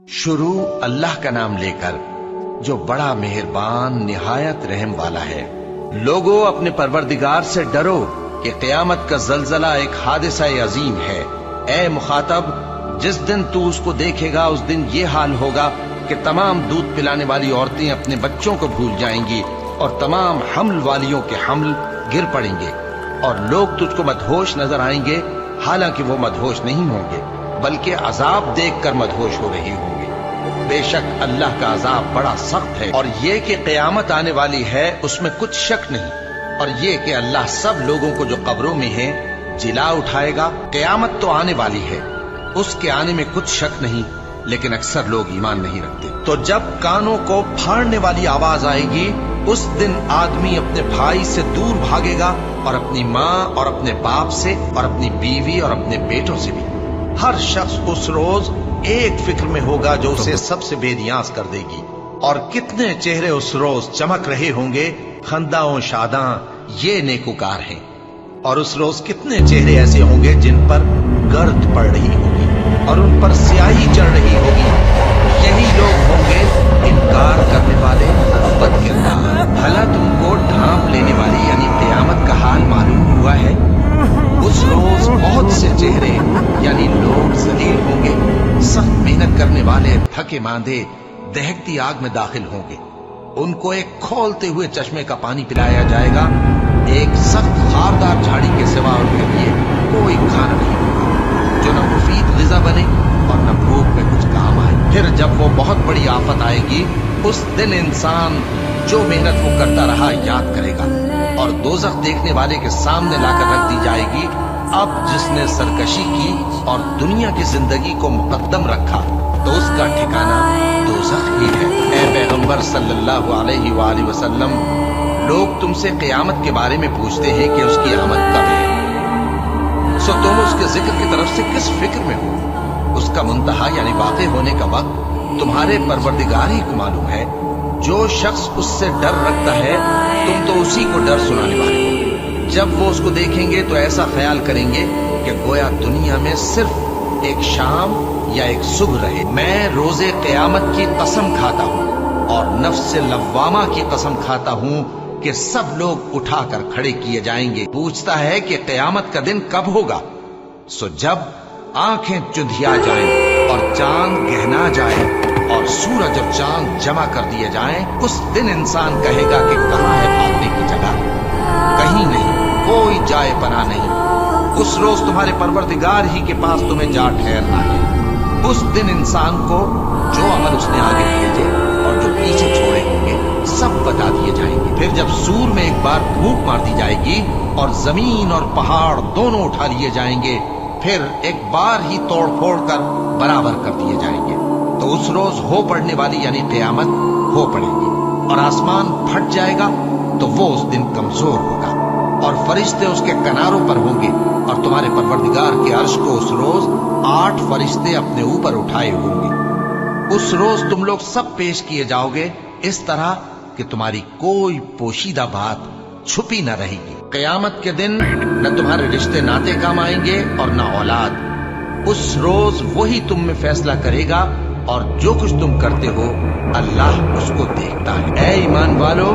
शुरू अल्लाह का नाम लेकर जो बड़ा मेहरबान निहायत रहम वाला है। लोगों, अपने परवरदिगार से डरो कि क़यामत का जलजला एक हादिसा अजीम है। ए मुखातब, जिस दिन तू उसको देखेगा उस दिन ये हाल होगा कि तमाम दूध पिलाने वाली औरतें अपने बच्चों को भूल जाएंगी और तमाम हमल वालियों के हमल गिर पड़ेंगे और लोग तुझको मदहोश नजर आएंगे, हालांकि वो मदहोश नहीं होंगे बल्कि अजाब देखकर मदहोश हो रहे होंगे। बेशक अल्लाह का अजाब बड़ा सख्त है। और ये कि क़यामत आने वाली है उसमें कुछ शक नहीं। और ये कि अल्लाह सब लोगों को जो कब्रों में है जिला उठाएगा। क़यामत तो आने वाली है, उसके आने में कुछ शक नहीं, लेकिन अक्सर लोग ईमान नहीं रखते। तो जब कानों को फाड़ने वाली आवाज आएगी उस दिन आदमी अपने भाई से दूर भागेगा और अपनी माँ और अपने बाप से और अपनी बीवी और अपने बेटों से भी। हर शख्स उस रोज एक फिक्र में होगा जो उसे सबसे बेनियाज कर देगी। और कितने चेहरे उस रोज चमक रहे होंगे, खंदाओं शादां ये नेकुकार हैं। और उस रोज कितने चेहरे ऐसे होंगे जिन पर गर्द पड़ रही होगी और उन पर स्याही चढ़ रही होगी। यही लोग होंगे इनकार करने वाले बदकिरदार। भला तुमको ढांप लेने वाली यानी क़यामत का हाल मालूम हुआ है? उस रोज बहुत से चेहरे यानी लोग जलील होंगे, सख्त मेहनत करने वाले थके मांदे दहकती आग में दाखिल होंगे। उनको एक खोलते हुए चश्मे का पानी पिलाया जाएगा। एक सख्त खारदार झाड़ी के सिवा उनके लिए कोई खाना नहीं होगा जो न मुफीद ग़िज़ा बने और न भूख में कुछ काम आए। फिर जब वो बहुत बड़ी आफत आएगी उस दिन इंसान जो मेहनत वो करता रहा याद करेगा और दोज़ख देखने वाले के सामने लाकर रख दी जाएगी। अब जिसने सरकशी की और दुनिया की जिंदगी को मुकद्दम रखा तो उसका ठिकाना दोज़ख ही है। ऐ पैगंबर सल्लल्लाहु अलैहि वसल्लम, लोग तुमसे क़यामत के बारे में पूछते हैं कि उसकी आमद कब है, सो तुम उसके जिक्र की तरफ से किस फिक्र में हो? उसका मुंतहा यानी वाक़े होने का वक्त तुम्हारे परवरदिगार ही को मालूम है। जो शख्स उससे डर रखता है तुम तो उसी को डर सुनाने वाले हो। जब वो उसको देखेंगे तो ऐसा ख्याल करेंगे कि गोया दुनिया में सिर्फ एक शाम या एक सुबह रहे। मैं रोजे क़यामत की कसम खाता हूँ और नफ्स लव्वामा की कसम खाता हूँ कि सब लोग उठाकर खड़े किए जाएंगे। पूछता है कि क़यामत का दिन कब होगा? सो जब आंखें चुंधिया जाएं और चांद गहना जाए और सूरज और चांद जमा कर दिए जाएं, उस दिन इंसान कहेगा कि कहाँ है भागने की जगह? कहीं नहीं, कोई जाए पना नहीं। उस रोज तुम्हारे परवरदिगार ही के पास तुम्हें जा ठहरना है। उस दिन इंसान को जो अमल उसने आगे भेजे और जो पीछे छोड़े होंगे सब बता दिए जाएंगे। फिर जब सूर में एक बार फूंक मार दी जाएगी और जमीन और पहाड़ दोनों उठा लिए जाएंगे, फिर एक बार ही तोड़ फोड़ कर बराबर कर दिए जाएंगे, तो उस रोज हो पड़ने वाली यानी क़यामत हो पड़ेगी और आसमान फट जाएगा तो वो उस दिन कमजोर होगा और फरिश्ते उसके किनारों पर होंगे और तुम्हारे परवरदिगार के अर्श को उस रोज 8 फरिश्ते अपने ऊपर उठाए होंगे। उस रोज तुम लोग सब पेश किए जाओगे इस तरह कि तुम्हारी कोई पोशीदा बात छुपी न रहेगी। क़यामत के दिन न तुम्हारे रिश्ते नाते काम आएंगे और न औलाद। उस रोज वही तुम में फैसला करेगा और जो कुछ तुम करते हो अल्लाह उसको देखता है। ऐ ईमान वालो,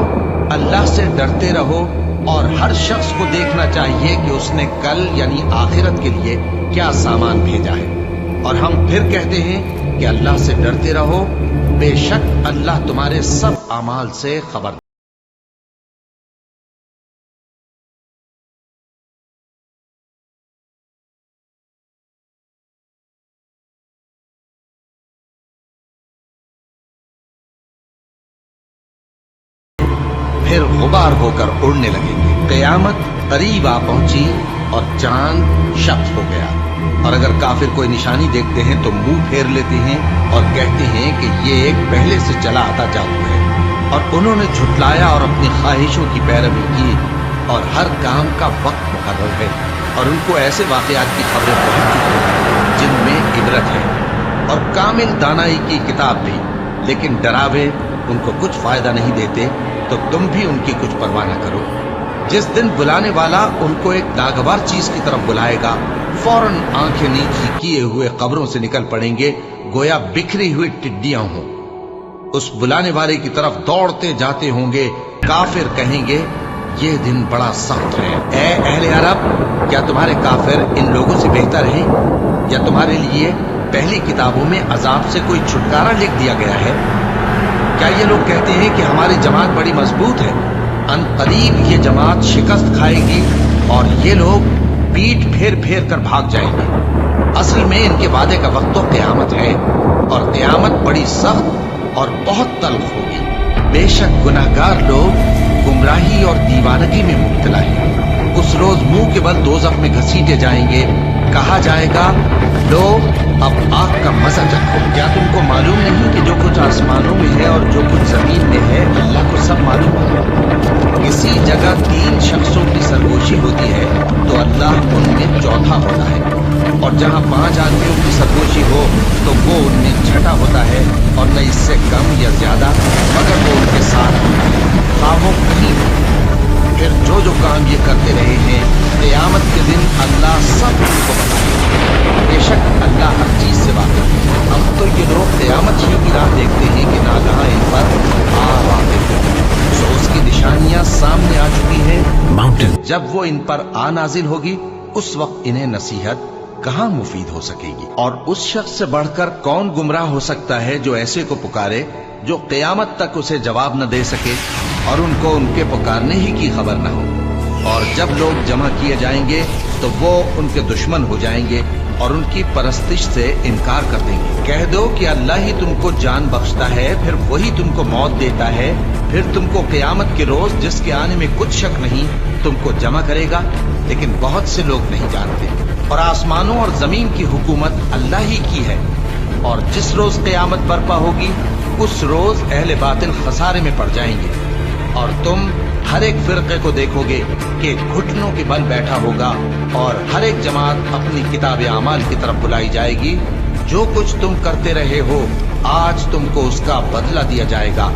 अल्लाह से डरते रहो और हर शख्स को देखना चाहिए कि उसने कल यानी आखिरत के लिए क्या सामान भेजा है। और हम फिर कहते हैं कि अल्लाह से डरते रहो, बेशक अल्लाह तुम्हारे सब अमाल से खबर। फिर गुबार होकर उड़ने लगेंगे। क़यामत करीब आ पहुंची और चांद शख्स हो गया। और अगर काफिर कोई निशानी देखते हैं तो मुंह फेर लेते हैं और कहते हैं कि ये एक पहले से चला आता जादू है। और उन्होंने झुटलाया और अपनी ख्वाहिशों की पैरवी की और हर काम का वक्त मुकर्रर है। और उनको ऐसे वाक़यात की खबरें पहुंच चुकी हैं जिनमें इबरत है और कामिल दानाई की किताब भी, लेकिन डरावे उनको कुछ फायदा नहीं देते, तो तुम भी उनकी कुछ परवाह न करो। जिस दिन बुलाने वाला उनको एक नागवार चीज की तरफ बुलाएगा, फौरन आंखें नीची किए हुए कब्रों से निकल पड़ेंगे, गोया बिखरी हुई टिड्डियां हों। उस बुलाने वाले की तरफ दौड़ते जाते होंगे। काफिर कहेंगे ये दिन बड़ा सख्त है। ऐ अहले अरब, क्या तुम्हारे काफिर इन लोगों से बेहतर हैं? या तुम्हारे लिए पहली किताबों में अजाब से कोई छुटकारा लिख दिया गया है? क्या ये लोग कहते हैं कि हमारी जमात बड़ी मजबूत है? अनकरीब ये जमात शिकस्त खाएगी और ये लोग पीठ फेर फेर कर भाग जाएंगे। असल में इनके वादे का वक्त तो क़यामत है, और क़यामत बड़ी सख्त और बहुत तल्ख होगी। बेशक गुनाहगार लोग गुमराही और दीवानगी में मुब्तला है। उस रोज मुंह के बल दोज़ख में घसीटे जाएंगे। कहा जाएगा, लो अब आग का मजा चखो। क्या तुमको मालूम नहीं कि जो कुछ आसमानों में है और जो कुछ जमीन में है अल्लाह को सब मालूम है। किसी जगह 3 शख्सों की सरगोशी होती है तो अल्लाह उनमें चौथा होता है, और जहाँ 5 आदमियों की सरगोशी हो तो वो उनमें छठा होता है, और न इससे कम या ज्यादा, मगर वो उनके साथ खामोश नहीं। फिर जो जो काम ये करते रहे हैं, क़यामत के दिन अल्लाह सब उनको बताएगा। बेशक अल्लाह हर चीज से वाकिफ है। अब तो ये लोग क़यामत ही की राह देखते हैं कि नागहां इन पर आ वाक़िफ़ है। तो उसकी निशानियां सामने आ चुकी हैं। माउंटेन जब वो इन पर आ नाजिल होगी, उस वक्त इन्हें नसीहत कहाँ मुफीद हो सकेगी। और उस शख्स से बढ़कर कौन गुमराह हो सकता है जो ऐसे को पुकारे जो क़यामत तक उसे जवाब न दे सके और उनको उनके पुकारने ही की खबर न हो। और जब लोग जमा किए जाएंगे तो वो उनके दुश्मन हो जाएंगे और उनकी परस्तिश से इनकार कर देंगे। कह दो कि अल्लाह ही तुमको जान बख्शता है, फिर वही तुमको मौत देता है, फिर तुमको क़यामत के रोज जिसके आने में कुछ शक नहीं तुमको जमा करेगा। लेकिन बहुत से लोग नहीं जानते। और आसमानों और जमीन की हुकूमत अल्लाह ही की है, और जिस रोज क़यामत बर्पा होगी उस रोज अहले बातिल खसारे में पड़ जाएंगे। और तुम हर एक फिरके को देखोगे कि घुटनों के बल बैठा होगा, और हर एक जमात अपनी किताब आमाल की तरफ बुलाई जाएगी। जो कुछ तुम करते रहे हो आज तुमको उसका बदला दिया जाएगा।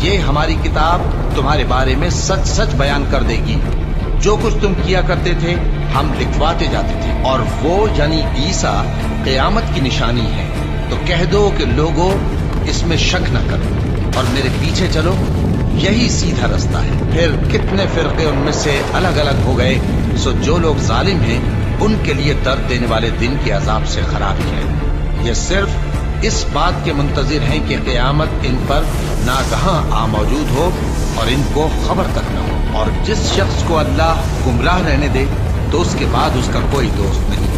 ये हमारी किताब तुम्हारे बारे में सच सच बयान कर देगी। जो कुछ तुम किया करते थे हम लिखवाते जाते थे, और वो यानी ईसा क़यामत की निशानी है। तो कह दो कि लोगों इसमें शक न करो और मेरे पीछे चलो, यही सीधा रास्ता है। फिर कितने फिरके उनमें से अलग अलग हो गए। सो जो लोग जालिम हैं उनके लिए दर्द देने वाले दिन के अजाब से खराबी है। ये सिर्फ इस बात के मुंतजिर हैं कि क़यामत इन पर नागहां आ मौजूद हो और इनको खबर तक न हो। और जिस शख्स को अल्लाह गुमराह रहने दे तो उसके बाद उसका कोई दोस्त नहीं।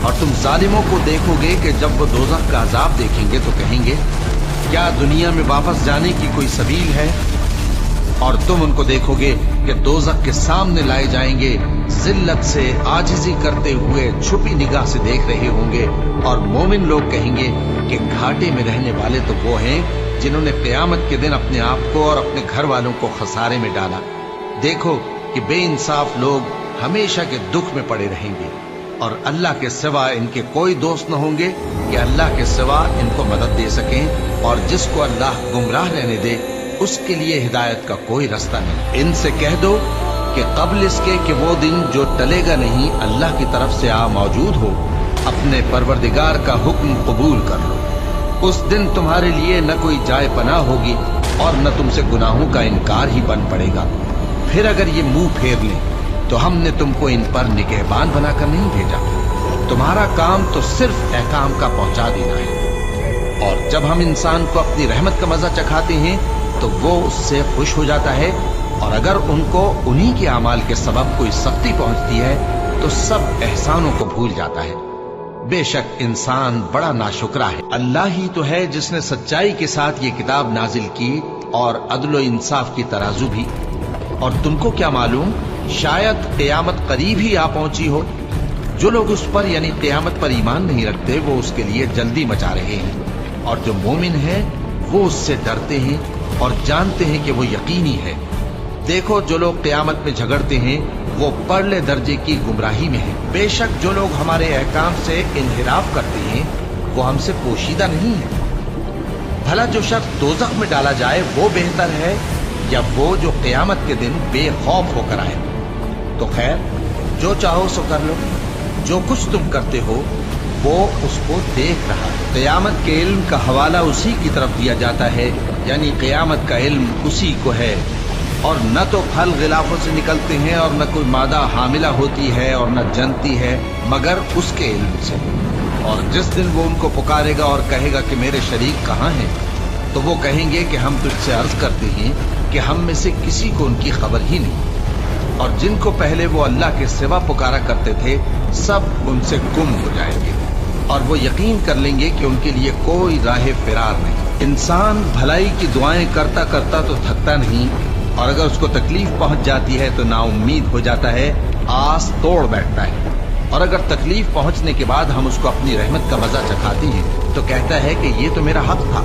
और तुम जालिमों को देखोगे कि जब वो दोज़ख का अजाब देखेंगे तो कहेंगे, क्या दुनिया में वापस जाने की कोई सबील है? और तुम उनको देखोगे कि दोज़ख के सामने लाए जाएंगे, जिल्लत से आजिज़ी करते हुए छुपी निगाह से देख रहे होंगे। और मोमिन लोग कहेंगे कि घाटे में रहने वाले तो वो हैं जिन्होंने क़यामत के दिन अपने आप को और अपने घर वालों को खसारे में डाला। देखो कि बेइंसाफ लोग हमेशा के दुख में पड़े रहेंगे, और अल्लाह के सिवा इनके कोई दोस्त न होंगे कि अल्लाह के सिवा इनको मदद दे सकें। और जिसको अल्लाह गुमराह रहने दे उसके लिए हिदायत का कोई रास्ता नहीं। इनसे कह दो कि कब्ल इसके कि वो दिन जो टलेगा नहीं अल्लाह की तरफ से आ मौजूद हो, अपने परवरदिगार का हुक्म कबूल कर लो। उस दिन तुम्हारे लिए न कोई जाए पनाह होगी और न तुमसे गुनाहों का इनकार ही बन पड़ेगा। फिर अगर ये मुंह फेर लें तो हमने तुमको इन पर निगहबान बनाकर नहीं भेजा। तुम्हारा काम तो सिर्फ अहकाम का पहुंचा देना है। और जब हम इंसान को अपनी रहमत का मजा चखाते हैं तो वो उससे खुश हो जाता है, और अगर उनको उन्हीं के अमाल के सबब कोई सख्ती पहुंचती है तो सब एहसानों को भूल जाता है। बेशक इंसान बड़ा नाशुक्रा है। अल्लाह ही तो है जिसने सच्चाई के साथ ये किताब नाजिल की और अदल व इंसाफ की तराजू भी। और तुमको क्या मालूम, शायद क़यामत करीब ही आ पहुंची हो। जो लोग उस पर यानी क़यामत पर ईमान नहीं रखते वो उसके लिए जल्दी मचा रहे हैं, और जो मोमिन हैं वो उससे डरते हैं और जानते हैं कि वो यकीनी है। देखो जो लोग क़यामत में झगड़ते हैं वो परले दर्जे की गुमराही में है। बेशक जो लोग हमारे अहकाम से इन्हिराफ करते हैं वो हमसे पोशीदा नहीं है। भला जो शख्स दोज़ख में डाला जाए वो बेहतर है या वो जो क़यामत के दिन बेखौफ होकर आए? तो खैर जो चाहो सो कर लो। जो कुछ तुम करते हो وہ اس کو دیکھ رہا ہے۔ قیامت کے علم کا حوالہ اسی کی طرف دیا جاتا ہے، یعنی قیامت کا علم اسی کو ہے، اور نہ تو پھل غلافوں سے نکلتے ہیں اور نہ کوئی مادہ حاملہ ہوتی ہے اور نہ جنتی ہے مگر اس کے علم سے۔ اور جس دن وہ ان کو پکارے گا اور کہے گا کہ میرے شریک کہاں ہیں، تو وہ کہیں گے کہ ہم تجھ سے عرض کرتے ہیں کہ ہم میں سے کسی کو ان کی خبر ہی نہیں، اور جن کو پہلے وہ اللہ کے سوا پکارا کرتے تھے سب ان سے گم ہو جائیں گے، اور وہ یقین کر لیں گے کہ ان کے لیے کوئی راہ فرار نہیں۔ انسان بھلائی کی دعائیں کرتا کرتا تو تھکتا نہیں، اور اگر اس کو تکلیف پہنچ جاتی ہے تو نا امید ہو جاتا ہے، آس توڑ بیٹھتا ہے، اور اگر تکلیف پہنچنے کے بعد ہم اس کو اپنی رحمت کا مزہ چکھاتے ہیں تو کہتا ہے کہ یہ تو میرا حق تھا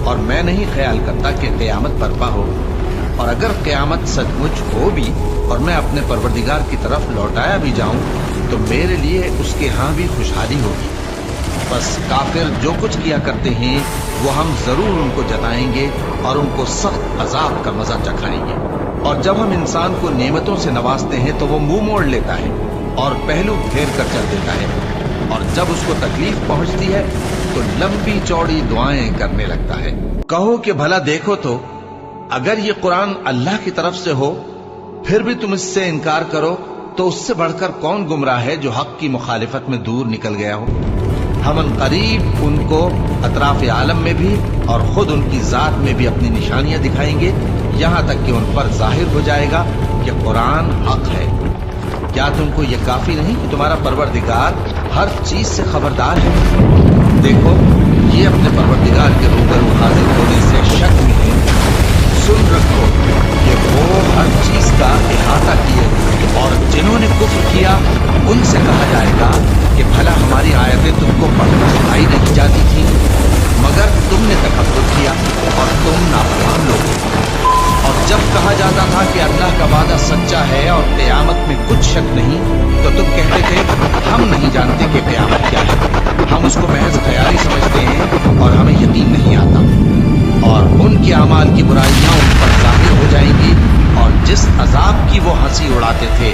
اور میں نہیں خیال کرتا کہ قیامت برپا ہو۔ اور اگر قیامت سچ مچ ہو بھی اور میں اپنے پروردگار کی طرف لوٹایا بھی جاؤں تو میرے لیے اس کے ہاں بھی خوشحالی ہوگی۔ بس کافر جو کچھ کیا کرتے ہیں وہ ہم ضرور ان کو جتائیں گے اور ان کو سخت عذاب کا مزہ چکھائیں گے۔ اور جب ہم انسان کو نعمتوں سے نوازتے ہیں تو وہ منہ موڑ لیتا ہے اور پہلو پھیر کر چل دیتا ہے، اور جب اس کو تکلیف پہنچتی ہے تو لمبی چوڑی دعائیں کرنے لگتا ہے۔ کہو کہ بھلا دیکھو تو اگر یہ قرآن اللہ کی طرف سے ہو پھر بھی تم اس سے انکار کرو تو اس سے بڑھ کر کون گمراہ ہے جو حق کی مخالفت میں دور نکل گیا ہو۔ ہم ان قریب ان کو اطراف عالم میں بھی اور خود ان کی ذات میں بھی اپنی نشانیاں دکھائیں گے، یہاں تک کہ ان پر ظاہر ہو جائے گا کہ قرآن حق ہے۔ کیا تم کو یہ کافی نہیں کہ تمہارا پروردگار ہر چیز سے خبردار ہے؟ دیکھو یہ اپنے پروردگار کے روبرو حاضر ہونے سے شک میں ہے۔ سن رکھو کہ وہ ہر چیز کا احاطہ کیے، اور جنہوں نے کفر کیا ان سے کہا جائے گا کہ بھلا ہماری آیتیں تم کو پڑھنا سکھائی نہیں جاتی تھی، مگر تم نے تکبر کیا اور تم نافرمان لوگ ہو۔ اور جب کہا جاتا تھا کہ اللہ کا وعدہ سچا ہے اور قیامت میں کچھ شک نہیں تو تم کہتے تھے ہم نہیں جانتے کہ قیامت کیا ہے، ہم اس کو محض خیالی سمجھتے ہیں اور ہمیں یقین نہیں آتا۔ اور ان کے اعمال کی برائیاں ان پر ظاہر ہو جائیں گی، اور جس عذاب کی وہ ہنسی اڑاتے تھے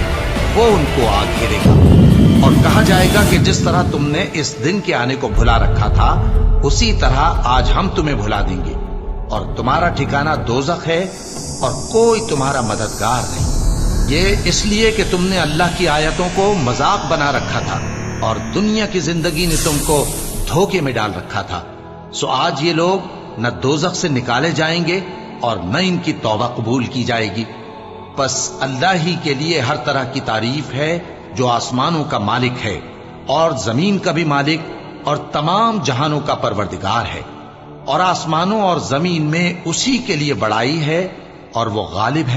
وہ ان کو آ گھیرے گا، اور کہا جائے گا کہ جس طرح تم نے اس دن کے آنے کو بھلا رکھا تھا اسی طرح آج ہم تمہیں بھلا دیں گے، اور تمہارا ٹھکانہ دوزخ ہے اور کوئی تمہارا مددگار نہیں۔ یہ اس لیے کہ تم نے اللہ کی آیتوں کو مذاق بنا رکھا تھا اور دنیا کی زندگی نے تم کو دھوکے میں ڈال رکھا تھا، سو آج یہ لوگ نہ دوزخ سے نکالے جائیں گے اور نہ ان کی توبہ قبول کی جائے گی۔ بس اللہ ہی کے لیے ہر طرح کی تعریف ہے جو آسمانوں کا مالک ہے اور زمین کا بھی مالک اور تمام جہانوں کا پروردگار ہے، اور آسمانوں اور زمین میں اسی کے لیے بڑائی ہے اور وہ غالب ہے۔